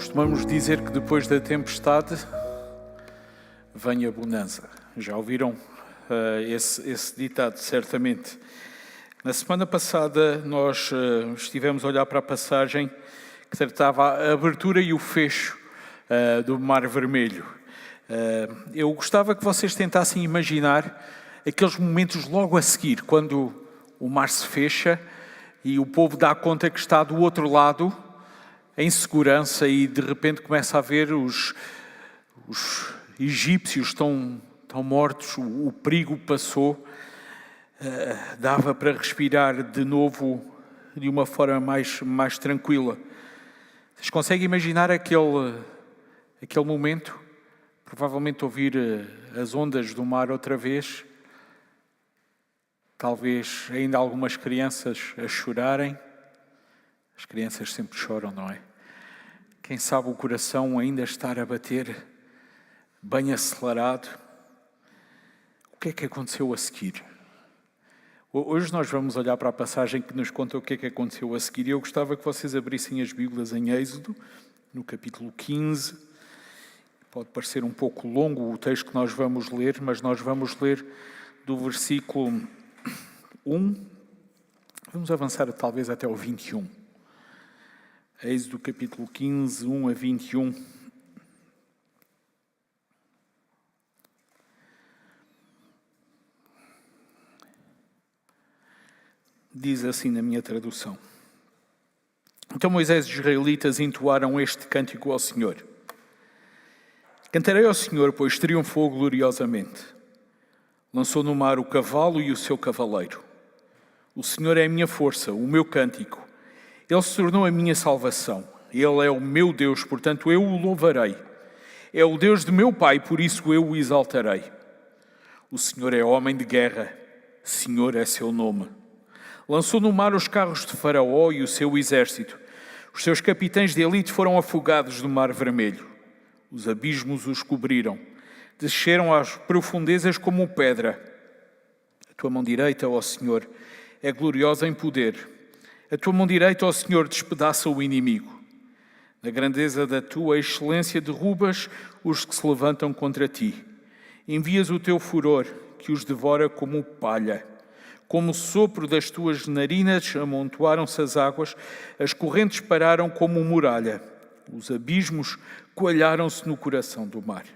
Costumamos dizer que depois da tempestade vem a bonança. Já ouviram esse ditado, certamente. Na semana passada nós estivemos a olhar para a passagem que tratava a abertura e o fecho do Mar Vermelho. Eu gostava que vocês tentassem imaginar aqueles momentos logo a seguir, quando o mar se fecha e o povo dá conta que está do outro lado, em segurança, e de repente começa a ver os egípcios estão mortos, o perigo passou, dava para respirar de novo de uma forma mais tranquila. Vocês conseguem imaginar aquele momento? Provavelmente ouvir as ondas do mar outra vez, talvez ainda algumas crianças a chorarem. As crianças sempre choram, não é? Quem sabe o coração ainda estar a bater bem acelerado. O que é que aconteceu a seguir? Hoje nós vamos olhar para a passagem que nos conta o que é que aconteceu a seguir. E eu gostava que vocês abrissem as Bíblias em Êxodo, no capítulo 15. Pode parecer um pouco longo o texto que nós vamos ler, mas nós vamos ler do versículo 1. Vamos avançar talvez até o 21. Êxodo capítulo 15, 1 a 21. Diz assim na minha tradução. Então Moisés e os israelitas entoaram este cântico ao Senhor. Cantarei ao Senhor, pois triunfou gloriosamente. Lançou no mar o cavalo e o seu cavaleiro. O Senhor é a minha força, o meu cântico. Ele se tornou a minha salvação. Ele é o meu Deus, portanto eu o louvarei. É o Deus de meu pai, por isso eu o exaltarei. O Senhor é homem de guerra. Senhor é seu nome. Lançou no mar os carros de Faraó e o seu exército. Os seus capitães de elite foram afogados no Mar Vermelho. Os abismos os cobriram. Desceram às profundezas como pedra. A tua mão direita, ó Senhor, é gloriosa em poder. A tua mão direita, ó Senhor, despedaça o inimigo. Na grandeza da tua excelência derrubas os que se levantam contra ti. Envias o teu furor, que os devora como palha. Como o sopro das tuas narinas amontoaram-se as águas, as correntes pararam como muralha. Os abismos coalharam-se no coração do mar.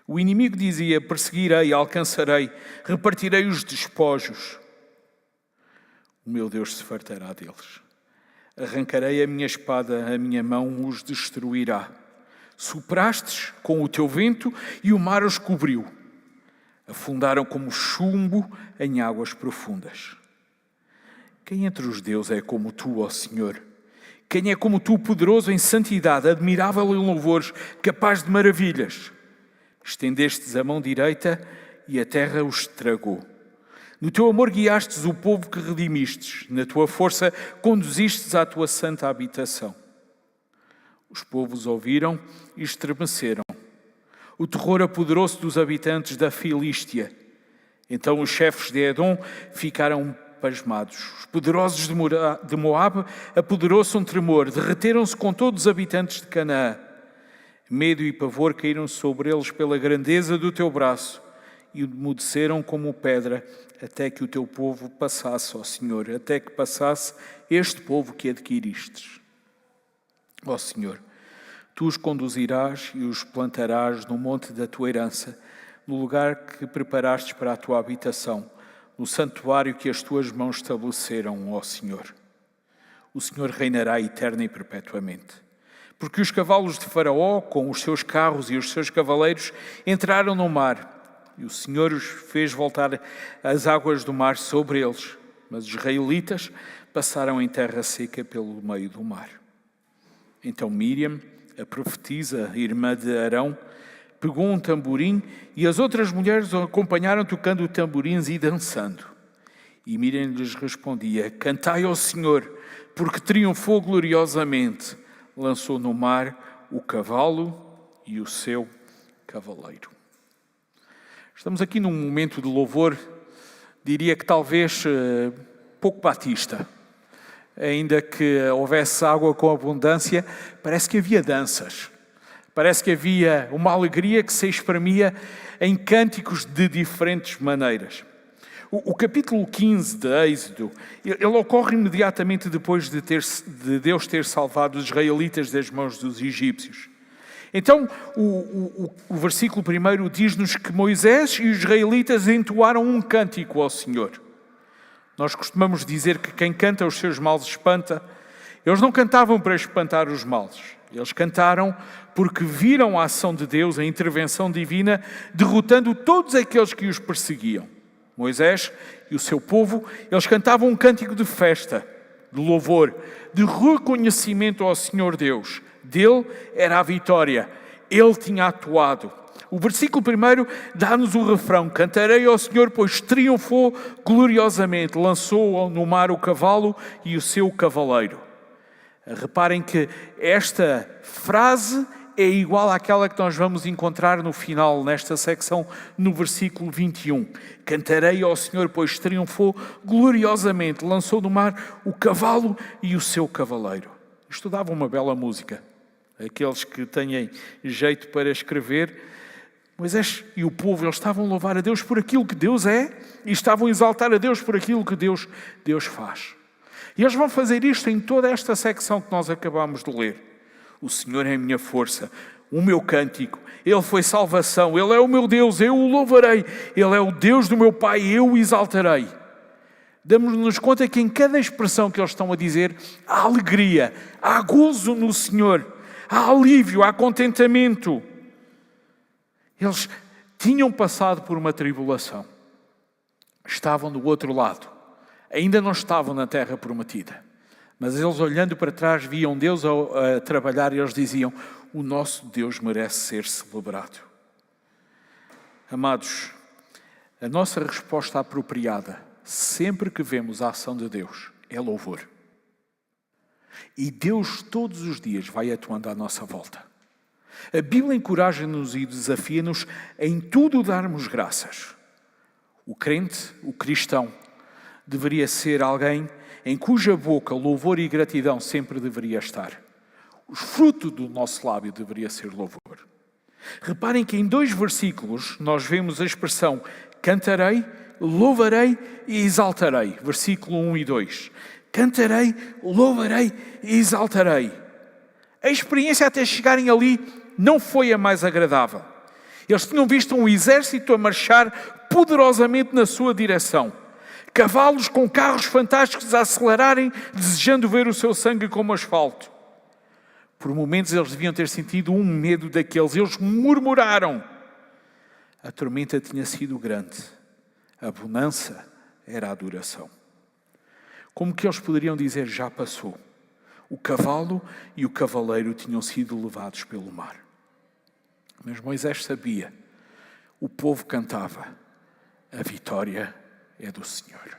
O inimigo dizia, perseguirei, alcançarei, repartirei os despojos. O meu Deus se fartará deles. Arrancarei a minha espada, a minha mão os destruirá. Soprastes com o teu vento e o mar os cobriu. Afundaram como chumbo em águas profundas. Quem entre os deuses é como tu, ó Senhor? Quem é como tu, poderoso em santidade, admirável em louvores, capaz de maravilhas? Estendestes a mão direita e a terra os estragou. No teu amor guiastes o povo que redimistes, na tua força conduzistes à tua santa habitação. Os povos ouviram e estremeceram. O terror apoderou-se dos habitantes da Filístia. Então os chefes de Edom ficaram pasmados. Os poderosos de Moabe apoderou-se um tremor, derreteram-se com todos os habitantes de Canaã. Medo e pavor caíram sobre eles pela grandeza do teu braço e emudeceram como pedra, até que o teu povo passasse, ó Senhor, até que passasse este povo que adquiristes. Ó Senhor, tu os conduzirás e os plantarás no monte da tua herança, no lugar que preparastes para a tua habitação, no santuário que as tuas mãos estabeleceram, ó Senhor. O Senhor reinará eterna e perpetuamente. Porque os cavalos de Faraó, com os seus carros e os seus cavaleiros, entraram no mar, e o Senhor os fez voltar as águas do mar sobre eles. Mas os israelitas passaram em terra seca pelo meio do mar. Então Míriam, a profetisa, irmã de Arão, pegou um tamborim e as outras mulheres o acompanharam tocando tamborins e dançando. E Míriam lhes respondia, cantai ao Senhor, porque triunfou gloriosamente. Lançou no mar o cavalo e o seu cavaleiro. Estamos aqui num momento de louvor, diria que talvez pouco batista. ainda que houvesse água com abundância, parece que havia danças. Parece que havia uma alegria que se espremia em cânticos de diferentes maneiras. O capítulo 15 de Êxodo, ele ocorre imediatamente depois de Deus ter salvado os israelitas das mãos dos egípcios. Então, o versículo 1 diz-nos que Moisés e os israelitas entoaram um cântico ao Senhor. Nós costumamos dizer que quem canta os seus males espanta. Eles não cantavam para espantar os males. Eles cantaram porque viram a ação de Deus, a intervenção divina, derrotando todos aqueles que os perseguiam. Moisés e o seu povo, eles cantavam um cântico de festa, de louvor, de reconhecimento ao Senhor Deus. Dele era a vitória. Ele tinha atuado. O versículo 1 dá-nos o refrão: cantarei ao Senhor, pois triunfou gloriosamente, lançou no mar o cavalo e o seu cavaleiro. Reparem que esta frase é igual àquela que nós vamos encontrar no final, nesta secção, no versículo 21. Cantarei ao Senhor, pois triunfou gloriosamente, lançou no mar o cavalo e o seu cavaleiro. Isto dava uma bela música. Aqueles que têm jeito para escrever, Moisés e o povo, eles estavam a louvar a Deus por aquilo que Deus é e estavam a exaltar a Deus por aquilo que Deus faz. E eles vão fazer isto em toda esta secção que nós acabamos de ler. O Senhor é a minha força, o meu cântico, Ele foi salvação, Ele é o meu Deus, eu o louvarei. Ele é o Deus do meu Pai, eu o exaltarei. Damos-nos conta que em cada expressão que eles estão a dizer, há alegria, há gozo no Senhor, há alívio, há contentamento. Eles tinham passado por uma tribulação. Estavam do outro lado. Ainda não estavam na terra prometida. Mas eles, olhando para trás, viam Deus a trabalhar e eles diziam: o nosso Deus merece ser celebrado. Amados, a nossa resposta apropriada, sempre que vemos a ação de Deus, é louvor. E Deus todos os dias vai atuando à nossa volta. A Bíblia encoraja-nos e desafia-nos em tudo darmos graças. O crente, o cristão, deveria ser alguém em cuja boca louvor e gratidão sempre deveria estar. O fruto do nosso lábio deveria ser louvor. Reparem que em 2 versículos nós vemos a expressão cantarei, louvarei e exaltarei. Versículo 1 e 2. Cantarei, louvarei e exaltarei. A experiência até chegarem ali não foi a mais agradável. Eles tinham visto um exército a marchar poderosamente na sua direção. Cavalos com carros fantásticos a acelerarem, desejando ver o seu sangue como asfalto. Por momentos eles deviam ter sentido um medo daqueles. Eles murmuraram. A tormenta tinha sido grande. A bonança era a duração. Como que eles poderiam dizer: já passou? O cavalo e o cavaleiro tinham sido levados pelo mar. Mas Moisés sabia. O povo cantava: a vitória é do Senhor.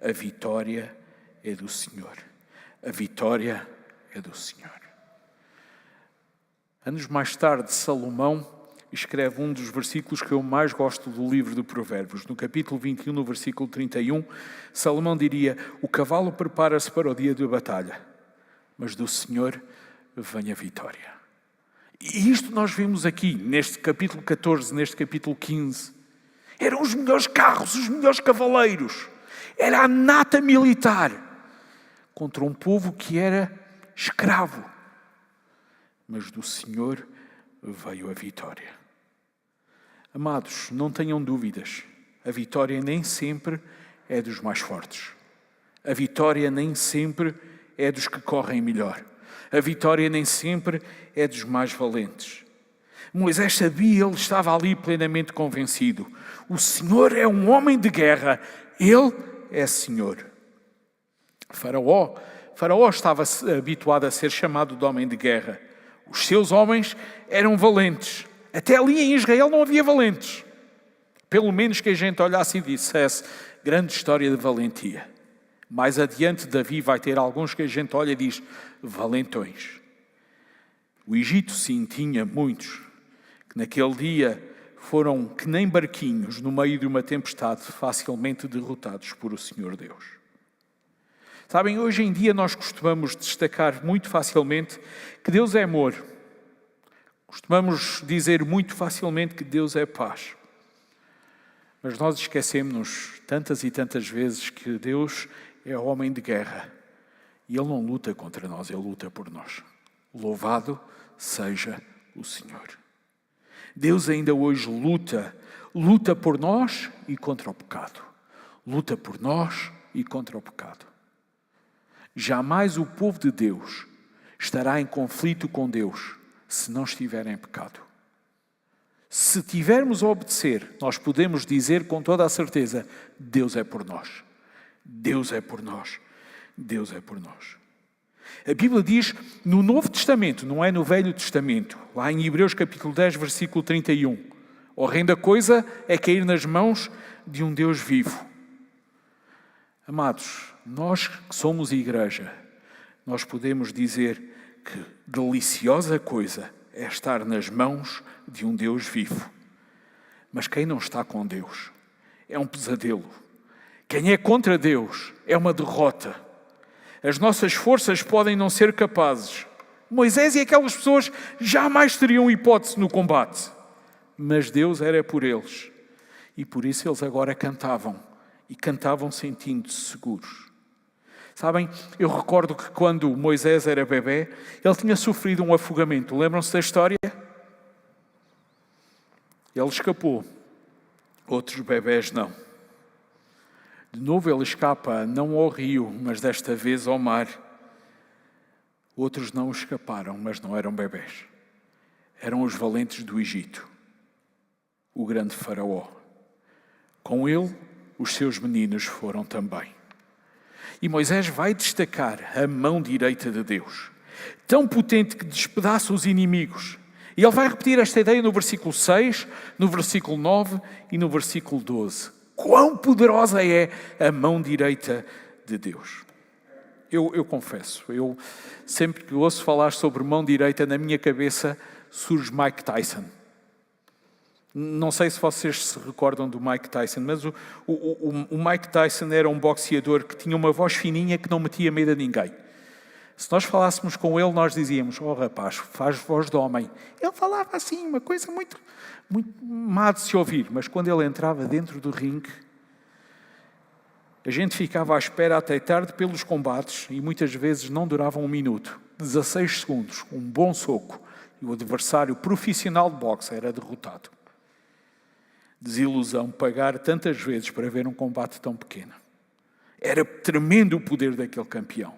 A vitória é do Senhor. A vitória é do Senhor. Anos mais tarde, Salomão escreve um dos versículos que eu mais gosto do livro de Provérbios. No capítulo 21, no versículo 31, Salomão diria: o cavalo prepara-se para o dia de batalha, mas do Senhor vem a vitória. E isto nós vemos aqui, neste capítulo 14, neste capítulo 15. Eram os melhores carros, os melhores cavaleiros. Era a nata militar contra um povo que era escravo. Mas do Senhor veio a vitória. Amados, não tenham dúvidas. A vitória nem sempre é dos mais fortes. A vitória nem sempre é dos que correm melhor. A vitória nem sempre é dos mais valentes. Moisés sabia, ele estava ali plenamente convencido. O Senhor é um homem de guerra. Ele é Senhor. Faraó estava habituado a ser chamado de homem de guerra. Os seus homens eram valentes. Até ali em Israel não havia valentes. Pelo menos que a gente olhasse e dissesse: grande história de valentia. Mais adiante, Davi vai ter alguns que a gente olha e diz: valentões. O Egito, sim, tinha muitos, que naquele dia foram que nem barquinhos no meio de uma tempestade, facilmente derrotados por o Senhor Deus. Sabem, hoje em dia nós costumamos destacar muito facilmente que Deus é amor. Costumamos dizer muito facilmente que Deus é paz. Mas nós esquecemos-nos tantas e tantas vezes que Deus é homem de guerra. E Ele não luta contra nós, Ele luta por nós. Louvado seja o Senhor. Deus ainda hoje luta por nós e contra o pecado. Luta por nós e contra o pecado. Jamais o povo de Deus estará em conflito com Deus se não estiver em pecado. Se tivermos a obedecer, nós podemos dizer com toda a certeza: Deus é por nós. Deus é por nós. Deus é por nós. A Bíblia diz no Novo Testamento, não é no Velho Testamento, lá em Hebreus capítulo 10, versículo 31. Horrenda coisa é cair nas mãos de um Deus vivo. Amados, nós que somos igreja, nós podemos dizer que deliciosa coisa é estar nas mãos de um Deus vivo. Mas quem não está com Deus é um pesadelo. Quem é contra Deus é uma derrota. As nossas forças podem não ser capazes. Moisés e aquelas pessoas jamais teriam hipótese no combate. Mas Deus era por eles. E por isso eles agora cantavam. E cantavam sentindo-se seguros. Sabem, eu recordo que quando Moisés era bebê, ele tinha sofrido um afogamento. Lembram-se da história? Ele escapou. Outros bebés não. De novo ele escapa, não ao rio, mas desta vez ao mar. Outros não escaparam, mas não eram bebés. Eram os valentes do Egito. O grande faraó. Com ele, os seus meninos foram também. E Moisés vai destacar a mão direita de Deus, tão potente que despedaça os inimigos. E ele vai repetir esta ideia no versículo 6, no versículo 9 e no versículo 12. Quão poderosa é a mão direita de Deus. Eu confesso, eu sempre que ouço falar sobre mão direita, na minha cabeça surge Mike Tyson. Não sei se vocês se recordam do Mike Tyson, mas o Mike Tyson era um boxeador que tinha uma voz fininha que não metia medo a ninguém. Se nós falássemos com ele, nós dizíamos: oh rapaz, faz voz de homem. Ele falava assim, uma coisa muito má de se ouvir, mas quando ele entrava dentro do ringue, a gente ficava à espera até tarde pelos combates e muitas vezes não duravam 1 minuto. 16 segundos, um bom soco e o adversário profissional de boxe era derrotado. Desilusão pagar tantas vezes para ver um combate tão pequeno. Era tremendo o poder daquele campeão.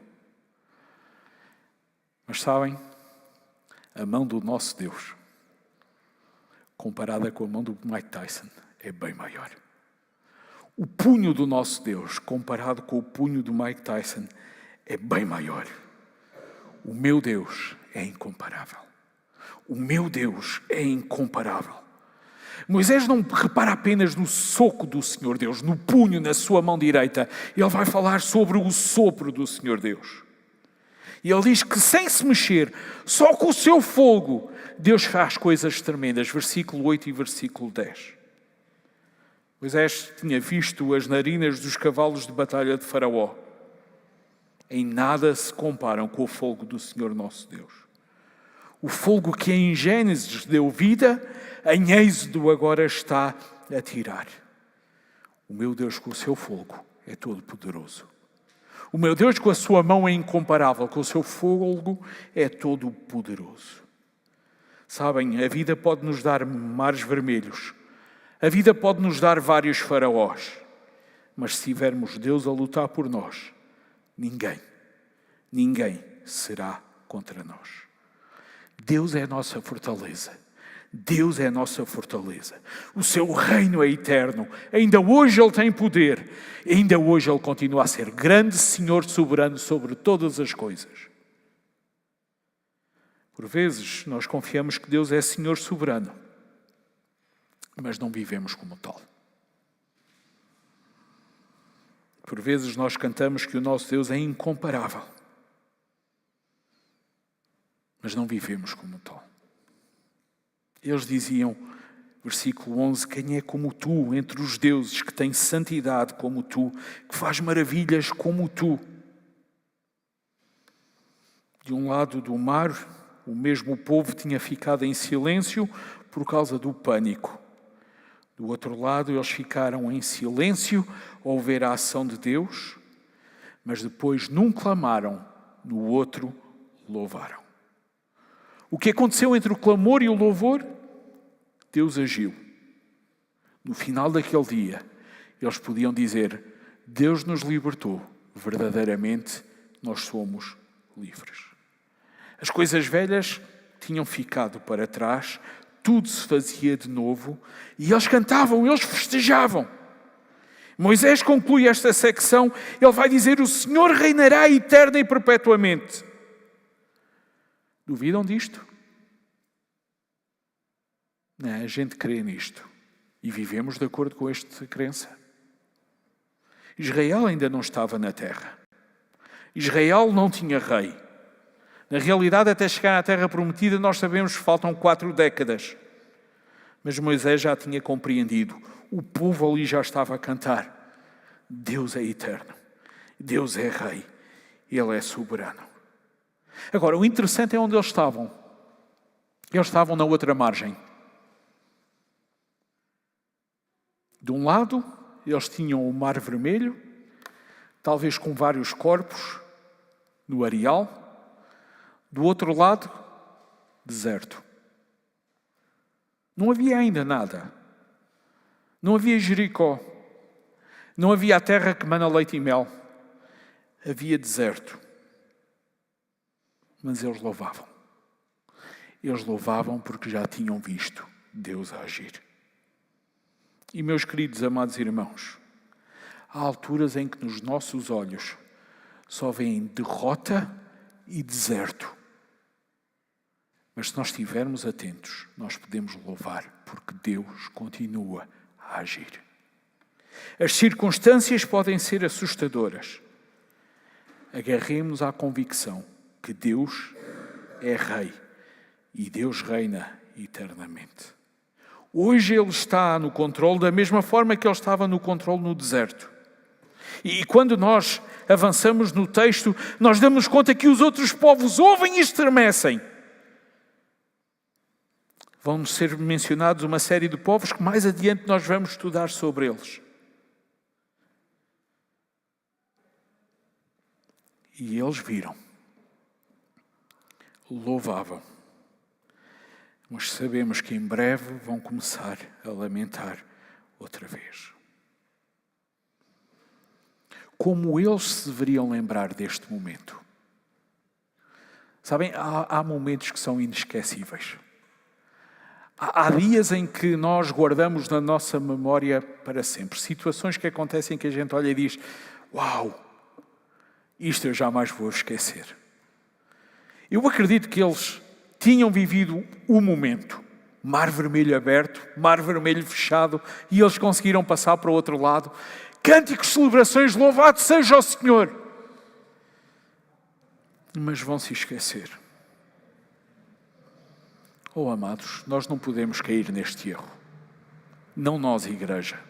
Mas sabem, a mão do nosso Deus, comparada com a mão do Mike Tyson, é bem maior. O punho do nosso Deus, comparado com o punho do Mike Tyson, é bem maior. O meu Deus é incomparável. O meu Deus é incomparável. Moisés não repara apenas no soco do Senhor Deus, no punho na sua mão direita. Ele vai falar sobre o sopro do Senhor Deus. E ele diz que sem se mexer, só com o seu fogo, Deus faz coisas tremendas. Versículo 8 e versículo 10. Moisés tinha visto as narinas dos cavalos de batalha de Faraó. Em nada se comparam com o fogo do Senhor nosso Deus. O fogo que em Gênesis deu vida, em Êxodo agora está a tirar. O meu Deus com o seu fogo é todo poderoso. O meu Deus com a sua mão é incomparável, com o seu fogo é todo poderoso. Sabem, a vida pode nos dar mares vermelhos. A vida pode nos dar vários faraós. Mas se tivermos Deus a lutar por nós, ninguém será contra nós. Deus é a nossa fortaleza. Deus é a nossa fortaleza. O seu reino é eterno. Ainda hoje Ele tem poder. Ainda hoje Ele continua a ser grande Senhor soberano sobre todas as coisas. Por vezes nós confiamos que Deus é Senhor soberano, mas não vivemos como tal. Por vezes nós cantamos que o nosso Deus é incomparável, mas não vivemos como tal. Eles diziam, versículo 11, quem é como tu entre os deuses, que tem santidade como tu, que faz maravilhas como tu. De um lado do mar, o mesmo povo tinha ficado em silêncio por causa do pânico. Do outro lado, eles ficaram em silêncio ao ver a ação de Deus, mas depois num clamaram, no outro louvaram. O que aconteceu entre o clamor e o louvor? Deus agiu. No final daquele dia, eles podiam dizer: Deus nos libertou, verdadeiramente nós somos livres. As coisas velhas tinham ficado para trás, tudo se fazia de novo e eles cantavam, eles festejavam. Moisés conclui esta secção, ele vai dizer: o Senhor reinará eterna e perpetuamente. Duvidam disto? Não, a gente crê nisto e vivemos de acordo com esta crença. Israel ainda não estava na terra. Israel não tinha rei. Na realidade, até chegar à terra prometida, nós sabemos que faltam 4 décadas. Mas Moisés já tinha compreendido. O povo ali já estava a cantar. Deus é eterno. Deus é rei. Ele é soberano. Agora, o interessante é onde eles estavam. Eles estavam na outra margem. De um lado, eles tinham o Mar Vermelho, talvez com vários corpos no areal. Do outro lado, deserto. Não havia ainda nada. Não havia Jericó. Não havia a terra que mana leite e mel. Havia deserto. Mas eles louvavam. Eles louvavam porque já tinham visto Deus a agir. E meus queridos amados irmãos, há alturas em que nos nossos olhos só vêem derrota e deserto. Mas se nós estivermos atentos, nós podemos louvar, porque Deus continua a agir. As circunstâncias podem ser assustadoras. Agarremos-nos à convicção que Deus é Rei e Deus reina eternamente. Hoje Ele está no controle da mesma forma que Ele estava no controle no deserto. E quando nós avançamos no texto, nós damos conta que os outros povos ouvem e estremecem. Vão ser mencionados uma série de povos que mais adiante nós vamos estudar sobre eles. E eles viram, louvavam. Mas sabemos que em breve vão começar a lamentar outra vez. Como eles se deveriam lembrar deste momento? Sabem, há momentos que são inesquecíveis. Há dias em que nós guardamos na nossa memória para sempre. Situações que acontecem que a gente olha e diz: uau, isto eu jamais vou esquecer. Eu acredito que eles tinham vivido o momento. Mar Vermelho aberto, Mar Vermelho fechado, e eles conseguiram passar para o outro lado. Cânticos, celebrações, louvado seja o Senhor. Mas vão se esquecer. Oh, amados, nós não podemos cair neste erro. Não nós, igreja.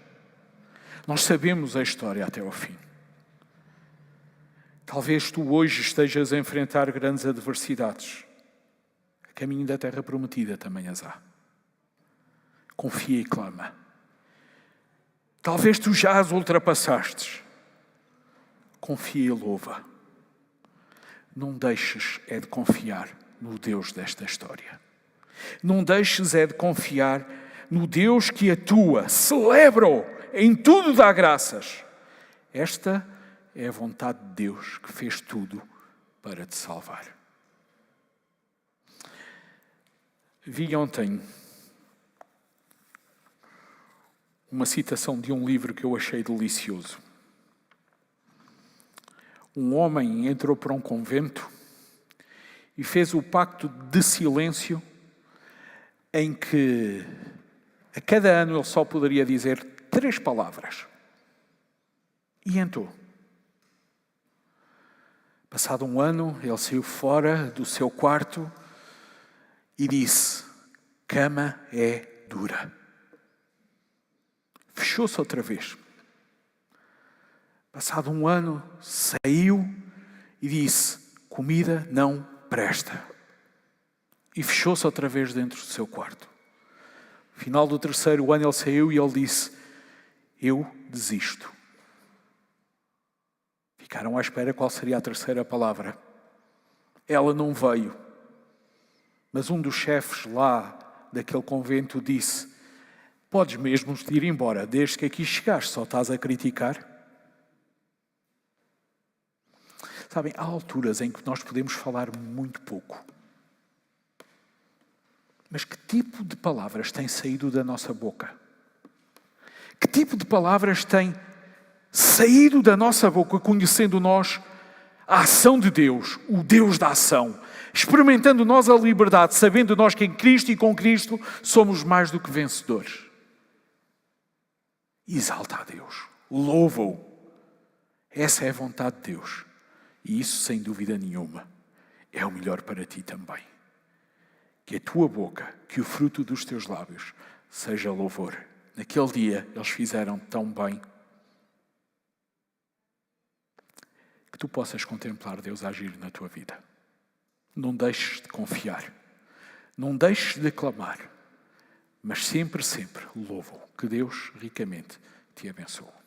Nós sabemos a história até ao fim. Talvez tu hoje estejas a enfrentar grandes adversidades. A caminho da terra prometida também as há. Confia e clama. Talvez tu já as ultrapassaste. Confia e louva. Não deixes é de confiar no Deus desta história. Não deixes é de confiar no Deus que atua. Celebra-o. Em tudo dá graças. Esta é a vontade de Deus que fez tudo para te salvar. Vi ontem uma citação de um livro que eu achei delicioso. Um homem entrou para um convento e fez o pacto de silêncio em que a cada ano ele só poderia dizer 3 palavras. E entrou. Passado um ano, ele saiu fora do seu quarto e disse: cama é dura. Fechou-se outra vez. Passado um ano, saiu e disse: comida não presta. E fechou-se outra vez dentro do seu quarto. No final do terceiro ano ele saiu e ele disse: eu desisto. Ficaram à espera qual seria a terceira palavra. Ela não veio. Mas um dos chefes lá daquele convento disse: podes mesmo te ir embora, desde que aqui chegaste, só estás a criticar? Sabem, há alturas em que nós podemos falar muito pouco. Mas que tipo de palavras têm saído da nossa boca? Que tipo de palavras têm saído da nossa boca, conhecendo nós a ação de Deus, o Deus da ação, experimentando nós a liberdade, sabendo nós que em Cristo e com Cristo somos mais do que vencedores? Exalta a Deus, louva-o. Essa é a vontade de Deus. E isso, sem dúvida nenhuma, é o melhor para ti também. Que a tua boca, que o fruto dos teus lábios seja louvor. Naquele dia eles fizeram tão bem. Que tu possas contemplar Deus agir na tua vida. Não deixes de confiar. Não deixes de clamar. Mas sempre, sempre louva-o. Que Deus ricamente te abençoe.